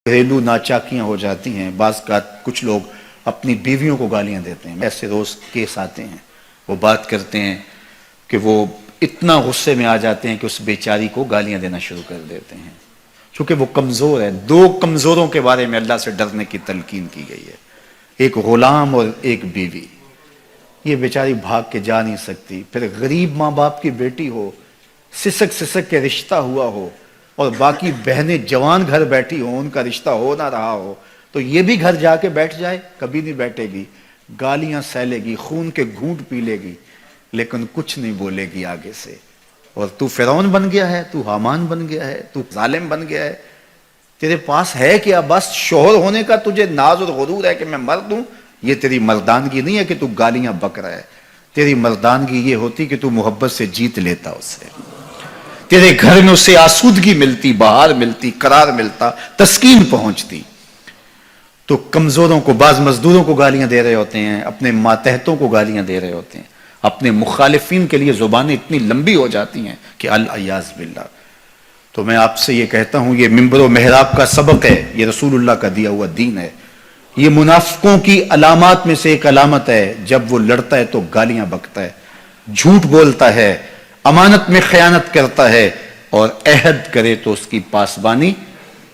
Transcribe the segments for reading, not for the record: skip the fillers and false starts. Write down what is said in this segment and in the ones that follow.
گھریلو ناچاکیاں ہو جاتی ہیں، بعض کا کچھ لوگ اپنی بیویوں کو گالیاں دیتے ہیں. ایسے روز کیس آتے ہیں، وہ بات کرتے ہیں کہ وہ اتنا غصے میں آ جاتے ہیں کہ اس بیچاری کو گالیاں دینا شروع کر دیتے ہیں، چونکہ وہ کمزور ہے. دو کمزوروں کے بارے میں اللہ سے ڈرنے کی تلقین کی گئی ہے، ایک غلام اور ایک بیوی. یہ بیچاری بھاگ کے جا نہیں سکتی. پھر غریب ماں باپ کی بیٹی ہو، سسک سسک کے رشتہ ہوا ہو، اور باقی بہنیں جوان گھر بیٹھی ہوں، ان کا رشتہ ہو نہ رہا ہو، تو یہ بھی گھر جا کے بیٹھ جائے؟ کبھی نہیں بیٹھے گی. گالیاں سہلے گی، خون کے گھونٹ پی لے گی، لیکن کچھ نہیں بولے گی آگے سے. اور تو فرعون بن گیا ہے، تو حامان بن گیا ہے، تو ظالم بن گیا ہے. تیرے پاس ہے کیا؟ بس شوہر ہونے کا تجھے ناز اور غرور ہے کہ میں مرد ہوں. یہ تیری مردانگی نہیں ہے کہ تو گالیاں بک رہا ہے. تیری مردانگی یہ ہوتی کہ تو محبت سے جیت لیتا اسے، تیرے گھر میں اسے آسودگی ملتی، بہار ملتی، قرار ملتا، تسکین پہنچتی. تو کمزوروں کو، بعض مزدوروں کو گالیاں دے رہے ہوتے ہیں، اپنے ماتحتوں کو گالیاں دے رہے ہوتے ہیں، اپنے مخالفین کے لیے زبانیں اتنی لمبی ہو جاتی ہیں کہ العیاذ باللہ. تو میں آپ سے یہ کہتا ہوں، یہ منبر و محراب کا سبق ہے، یہ رسول اللہ کا دیا ہوا دین ہے. یہ منافقوں کی علامات میں سے ایک علامت ہے، جب وہ لڑتا ہے تو گالیاں بکتا ہے، جھوٹ بولتا ہے، امانت میں خیانت کرتا ہے، اور عہد کرے تو اس کی پاسبانی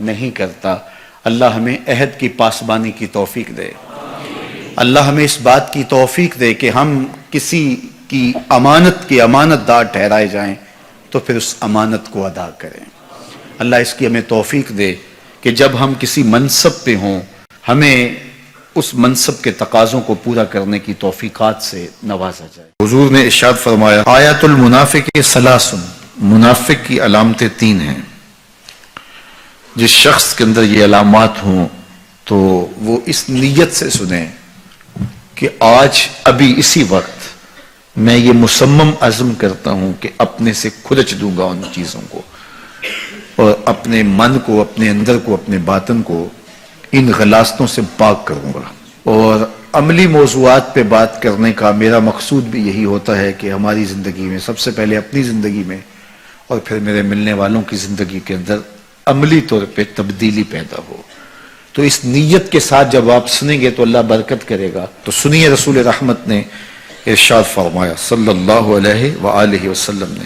نہیں کرتا. اللہ ہمیں عہد کی پاسبانی کی توفیق دے. اللہ ہمیں اس بات کی توفیق دے کہ ہم کسی کی امانت کے امانت دار ٹھہرائے جائیں تو پھر اس امانت کو ادا کریں. اللہ اس کی ہمیں توفیق دے کہ جب ہم کسی منصب پہ ہوں، ہمیں اس منصب کے تقاضوں کو پورا کرنے کی توفیقات سے نوازا جائے. حضور نے ارشاد فرمایا، آیات المنافق ثلاث، منافق کی علامتیں 3 ہیں. جس شخص کے اندر یہ علامات ہوں تو وہ اس نیت سے سنیں کہ آج ابھی اسی وقت میں یہ مصمم عزم کرتا ہوں کہ اپنے سے کھرچ دوں گا ان چیزوں کو، اور اپنے من کو، اپنے اندر کو، اپنے باطن کو ان غلاظتوں سے پاک کروں گا. اور عملی موضوعات پہ بات کرنے کا میرا مقصود بھی یہی ہوتا ہے کہ ہماری زندگی میں، سب سے پہلے اپنی زندگی میں اور پھر میرے ملنے والوں کی زندگی کے اندر عملی طور پہ تبدیلی پیدا ہو. تو اس نیت کے ساتھ جب آپ سنیں گے تو اللہ برکت کرے گا. تو سنیے، رسول رحمت نے ارشاد فرمایا صلی اللہ علیہ وآلہ وسلم نے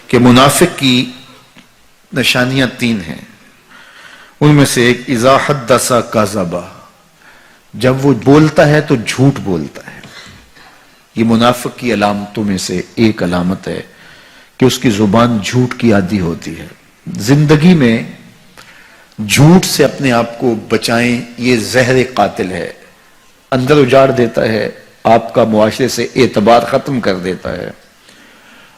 کہ منافق کی نشانیاں 3 ہیں. ان میں سے ایک، اذا حدث کذب، جب وہ بولتا ہے تو جھوٹ بولتا ہے. یہ منافق کی علامتوں میں سے ایک علامت ہے کہ اس کی زبان جھوٹ کی عادی ہوتی ہے. زندگی میں جھوٹ سے اپنے آپ کو بچائیں، یہ زہر قاتل ہے، اندر اجاڑ دیتا ہے، آپ کا معاشرے سے اعتبار ختم کر دیتا ہے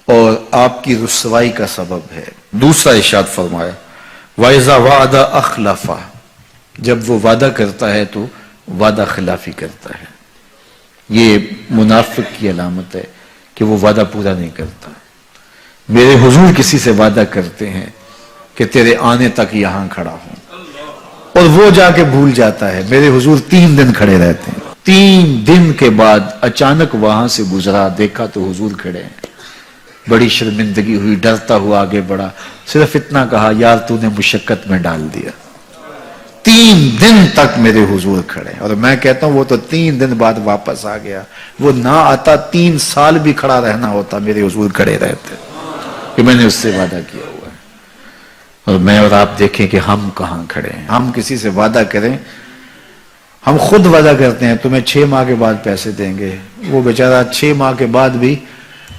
اور آپ کی رسوائی کا سبب ہے. دوسرا ارشاد فرمایا، وَإِذَا وَعَدَ أَخْلَفَ، جب وہ وعدہ کرتا ہے تو وعدہ خلافی کرتا ہے. یہ منافق کی علامت ہے کہ وہ وعدہ پورا نہیں کرتا. میرے حضور کسی سے وعدہ کرتے ہیں کہ تیرے آنے تک یہاں کھڑا ہوں، اور وہ جا کے بھول جاتا ہے. میرے حضور 3 دن کھڑے رہتے ہیں، 3 دن کے بعد اچانک وہاں سے گزرا، دیکھا تو حضور کھڑے ہیں. بڑی شرمندگی ہوئی، ڈرتا ہوا آگے بڑھا، صرف اتنا کہا، یار تو نے مشقت میں ڈال دیا. 3 دن تک میرے حضور کھڑے. اور میں کہتا ہوں وہ تو 3 دن بعد واپس آ گیا. وہ نہ آتا 3 سال بھی کھڑا رہنا ہوتا، میرے حضور کھڑے رہتے کہ میں نے اس سے وعدہ کیا ہوا ہے. اور میں اور آپ دیکھیں کہ ہم کہاں کھڑے ہیں. ہم کسی سے وعدہ کریں، ہم خود وعدہ کرتے ہیں تمہیں 6 ماہ کے بعد پیسے دیں گے. وہ بیچارہ 6 ماہ کے بعد بھی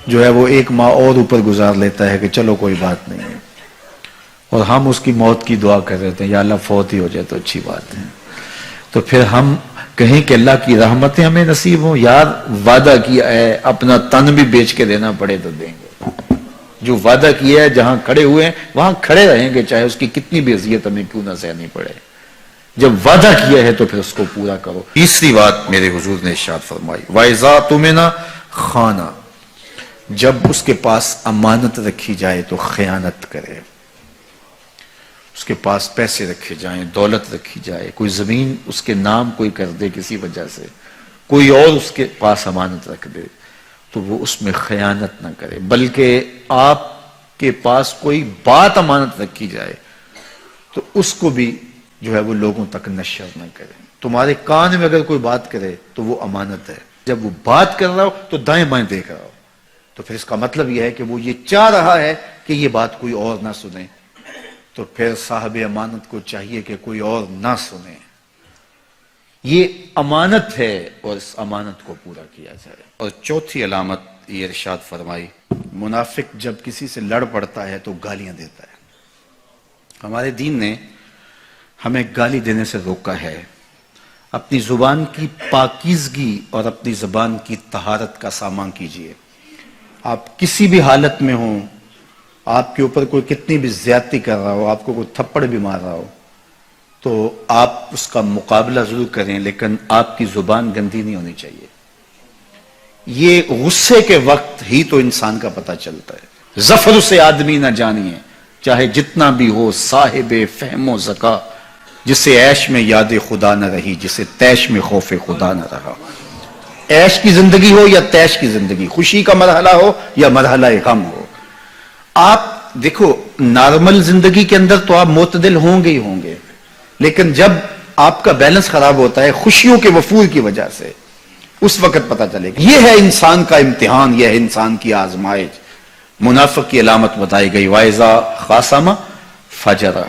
جو ہے وہ 1 ماہ اور اوپر گزار لیتا ہے کہ چلو کوئی بات نہیں ہے. اور ہم اس کی موت کی دعا کر رہے تھے، یا اللہ فوت ہی ہو جائے تو اچھی بات ہے. تو پھر ہم کہیں کہ اللہ کی رحمتیں ہمیں نصیب ہوں. یار وعدہ کیا ہے، اپنا تن بھی بیچ کے دینا پڑے تو دیں گے. جو وعدہ کیا ہے جہاں کھڑے ہوئے ہیں وہاں کھڑے رہیں گے، چاہے اس کی کتنی بھی اذیت ہمیں کیوں نہ سہنی پڑے. جب وعدہ کیا ہے تو پھر اس کو پورا کرو. تیسری بات میرے حضور نے ارشاد فرمائی، وَإِذَا تُمِنَ خَانَ، جب اس کے پاس امانت رکھی جائے تو خیانت کرے. اس کے پاس پیسے رکھے جائیں، دولت رکھی جائے، کوئی زمین اس کے نام کوئی کر دے کسی وجہ سے، کوئی اور اس کے پاس امانت رکھ دے، تو وہ اس میں خیانت نہ کرے، بلکہ آپ کے پاس کوئی بات امانت رکھی جائے تو اس کو بھی جو ہے وہ لوگوں تک نشر نہ کرے۔ تمہارے کان میں اگر کوئی بات کرے تو وہ امانت ہے، جب وہ بات کر رہا ہو تو دائیں بائیں دیکھ رہا ہو، تو پھر اس کا مطلب یہ ہے کہ وہ یہ چاہ رہا ہے کہ یہ بات کوئی اور نہ سنے، تو پھر صاحب امانت کو چاہیے کہ کوئی اور نہ سنے۔ یہ امانت ہے اور اس امانت کو پورا کیا جائے۔ اور چوتھی علامت یہ ارشاد فرمائی، منافق جب کسی سے لڑ پڑتا ہے تو گالیاں دیتا ہے۔ ہمارے دین نے ہمیں گالی دینے سے روکا ہے۔ اپنی زبان کی پاکیزگی اور اپنی زبان کی طہارت کا سامان کیجئے۔ آپ کسی بھی حالت میں ہوں، آپ کے اوپر کوئی کتنی بھی زیادتی کر رہا ہو، آپ کو کوئی تھپڑ بھی مار رہا ہو، تو آپ اس کا مقابلہ ضرور کریں، لیکن آپ کی زبان گندی نہیں ہونی چاہیے۔ یہ غصے کے وقت ہی تو انسان کا پتہ چلتا ہے۔ ظفر سے آدمی نہ جانیے، چاہے جتنا بھی ہو صاحب فہم و ذکا، جسے عیش میں یاد خدا نہ رہی، جسے تیش میں خوف خدا نہ رہا۔ عیش کی زندگی ہو یا تیش کی زندگی، خوشی کا مرحلہ ہو یا مرحلہ غم ہو، آپ دیکھو نارمل زندگی کے اندر تو آپ معتدل ہوں گے ہی ہوں گے، لیکن جب آپ کا بیلنس خراب ہوتا ہے خوشیوں کے وفور کی وجہ سے، اس وقت پتہ چلے گا۔ یہ ہے انسان کا امتحان، یہ ہے انسان کی آزمائش۔ منافق کی علامت بتائی گئی، وَإِذَا خَاصَمَ فَجَرَ،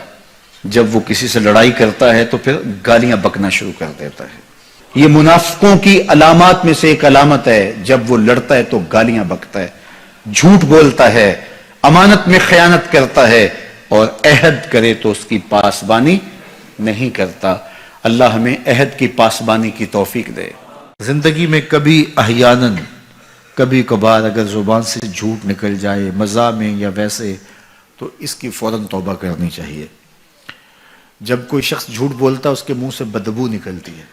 جب وہ کسی سے لڑائی کرتا ہے تو پھر گالیاں بکنا شروع کر دیتا ہے۔ یہ منافقوں کی علامات میں سے ایک علامت ہے، جب وہ لڑتا ہے تو گالیاں بکتا ہے، جھوٹ بولتا ہے، امانت میں خیانت کرتا ہے، اور عہد کرے تو اس کی پاسبانی نہیں کرتا۔ اللہ ہمیں عہد کی پاسبانی کی توفیق دے۔ زندگی میں کبھی احیاناً، کبھی کبھار اگر زبان سے جھوٹ نکل جائے مزاح میں یا ویسے، تو اس کی فوراً توبہ کرنی چاہیے۔ جب کوئی شخص جھوٹ بولتا ہے اس کے منہ سے بدبو نکلتی ہے،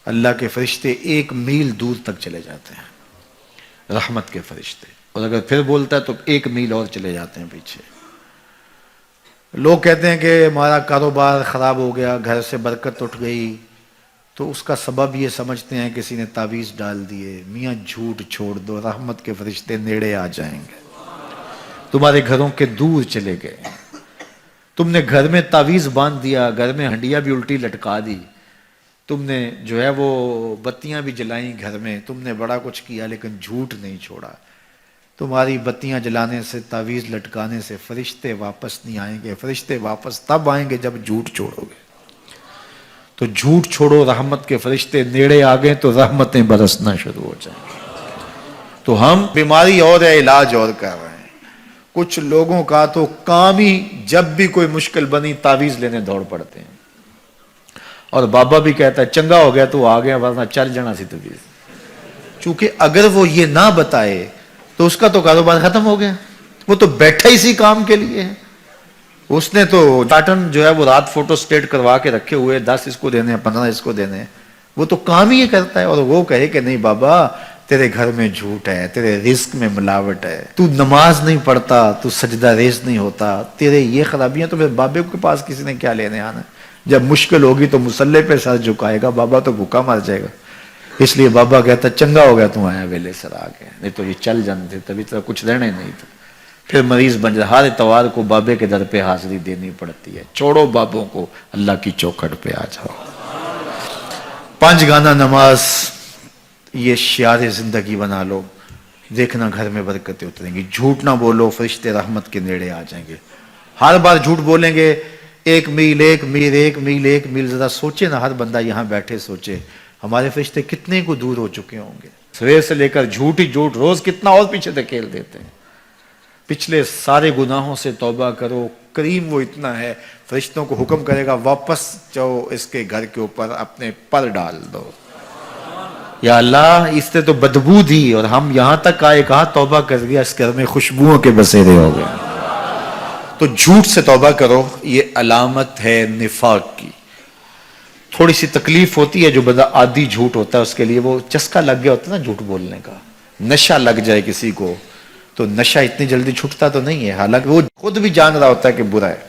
اللہ کے فرشتے 1 میل دور تک چلے جاتے ہیں، رحمت کے فرشتے، اور اگر پھر بولتا ہے تو 1 میل اور چلے جاتے ہیں پیچھے۔ لوگ کہتے ہیں کہ ہمارا کاروبار خراب ہو گیا، گھر سے برکت اٹھ گئی، تو اس کا سبب یہ سمجھتے ہیں کسی نے تعویذ ڈال دیے۔ میاں جھوٹ چھوڑ دو، رحمت کے فرشتے نیڑے آ جائیں گے، تمہارے گھروں کے دور چلے گئے۔ تم نے گھر میں تعویذ باندھ دیا، گھر میں ہنڈیا بھی الٹی لٹکا دی، تم نے جو ہے وہ بتیاں بھی جلائیں گھر میں، تم نے بڑا کچھ کیا، لیکن جھوٹ نہیں چھوڑا۔ تمہاری بتیاں جلانے سے، تعویذ لٹکانے سے فرشتے واپس نہیں آئیں گے۔ فرشتے واپس تب آئیں گے جب جھوٹ چھوڑو گے۔ تو جھوٹ چھوڑو، رحمت کے فرشتے نیڑے آ گئے تو رحمتیں برسنا شروع ہو جائیں۔ تو ہم بیماری اور ہے، علاج اور کر رہے ہیں۔ کچھ لوگوں کا تو کام ہی جب بھی کوئی مشکل بنی تعویذ لینے دوڑ پڑتے ہیں، اور بابا بھی کہتا ہے چنگا ہو گیا تو آ گیا، ورنہ چل جانا سی تعویذ۔ چونکہ اگر وہ یہ نہ بتائے تو اس کا تو کاروبار ختم ہو گیا، وہ تو بیٹھا اسی کام کے لیے ہے۔ اس نے تو ٹاٹن جو ہے وہ رات فوٹو سٹیٹ کروا کے رکھے ہوئے، 10 اس کو دینے ہیں، 15 اس کو دینے ہیں، وہ تو کام ہی یہ کرتا ہے۔ اور وہ کہے کہ نہیں بابا تیرے گھر میں جھوٹ ہے، تیرے رزق میں ملاوٹ ہے، تو نماز نہیں پڑھتا، تو سجدہ ریز نہیں ہوتا، تیرے یہ خرابیاں، تو پھر بابے کے پاس کسی نے کیا لینے آنا؟ جب مشکل ہوگی تو مصلے پہ سر جھکائے گا، بابا تو بھوکا مر جائے گا۔ اس لیے بابا کہتا چنگا ہو گیا تم آیا، ویلے سر آ گیا، نہیں تو یہ چل جانے تھے، تبھی تو کچھ رہنا ہی نہیں تھا۔ پھر مریض بن جائے، ہر اتوار کو بابے کے در پہ حاضری دینی پڑتی ہے۔ چھوڑو بابوں کو، اللہ کی چوکھٹ پہ آ جاؤ۔ 5 گانا نماز یہ شعار زندگی بنا لو، دیکھنا گھر میں برکتیں اتریں گی۔ جھوٹ نہ بولو، فرشتے رحمت کے نیڑے آ جائیں گے۔ ہر بار جھوٹ بولیں گے 1 میل 1 میل 1 میل 1 میل، ذرا سوچے نا، ہر بندہ یہاں بیٹھے سوچے ہمارے فرشتے کتنے کو دور ہو چکے ہوں گے۔ سویر سے لے کر جھوٹ ہی جھوٹ، روز کتنا اور پیچھے دھکیل دیتے ہیں۔ پچھلے سارے گناہوں سے توبہ کرو، کریم وہ اتنا ہے، فرشتوں کو حکم کرے گا واپس جاؤ، اس کے گھر کے اوپر اپنے پر ڈال دو۔ یا اللہ اس سے تو بدبو دی اور ہم یہاں تک آئے، کہاں توبہ کر دیا، اس گھر میں خوشبوؤں کے بسیرے ہو گئے۔ تو جھوٹ سے توبہ کرو، یہ علامت ہے نفاق کی۔ تھوڑی سی تکلیف ہوتی ہے، جو بندہ عادی جھوٹ ہوتا ہے اس کے لیے وہ چسکا لگ گیا ہوتا ہے نا جھوٹ بولنے کا، نشہ لگ جائے کسی کو تو نشہ اتنی جلدی چھوٹتا تو نہیں ہے، حالانکہ وہ خود بھی جان رہا ہوتا ہے کہ برا ہے۔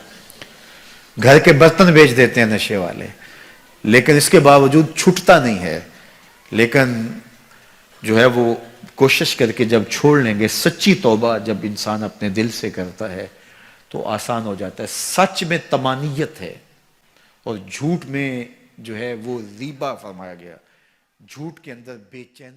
گھر کے برتن بیچ دیتے ہیں نشے والے، لیکن اس کے باوجود چھوٹتا نہیں ہے۔ لیکن جو ہے وہ کوشش کر کے جب چھوڑ لیں گے, سچی توبہ جب انسان اپنے دل سے کرتا ہے تو آسان ہو جاتا ہے. سچ میں طمانیت ہے اور جھوٹ میں جو ہے وہ ریبہ فرمایا گیا, جھوٹ کے اندر بے چین